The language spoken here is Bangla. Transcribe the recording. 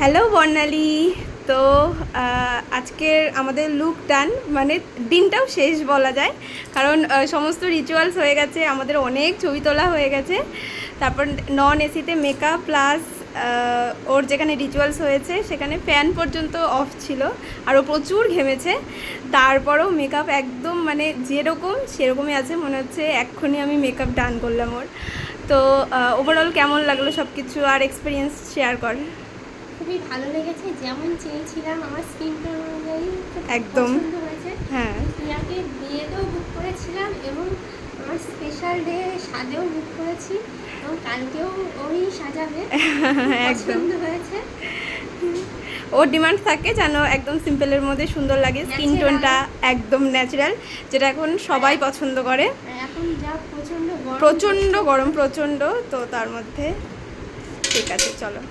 হ্যালো বর্ণালী। তো আজকের আমাদের লুক ডান, মানে দিনটাও শেষ বলা যায়, কারণ সমস্ত রিচুয়ালস হয়ে গেছে, আমাদের অনেক ছবি তোলা হয়ে গেছে। তারপর নন এসিতে মেকআপ প্লাস ওর যেখানে রিচুয়ালস হয়েছে সেখানে ফ্যান পর্যন্ত অফ ছিল, আর ও প্রচুর ঘেমেছে। তারপরেও মেকআপ একদম মানে যেরকম সেরকমই আছে, মনে হচ্ছে এক্ষুনি আমি মেকআপ ডান করলাম ওর। তো ওভারঅল কেমন লাগলো সব কিছু, আর এক্সপিরিয়েন্স শেয়ার কর। খুবই ভালো লেগেছে, যেমন চেয়েছিলাম আমার স্কিন টোন অনুযায়ী একদম পছন্দ হয়েছে। হ্যাঁ, প্রিয়াকে বিয়েতেও বুক করেছিলাম এবং আমার স্পেশাল ডে সাজেও বুক করেছি এবং কালকেও ওই সাজাবে। একদম পছন্দ হয়েছে। ওর ডিমান্ড থাকে যেন একদম সিম্পলের মধ্যে সুন্দর লাগে, স্কিন টোনটা একদম ন্যাচারাল, যেটা এখন সবাই পছন্দ করে। এখন যা প্রচণ্ড গরম, প্রচণ্ড গরম, প্রচণ্ড। তো তার মধ্যে ঠিক আছে, চলো।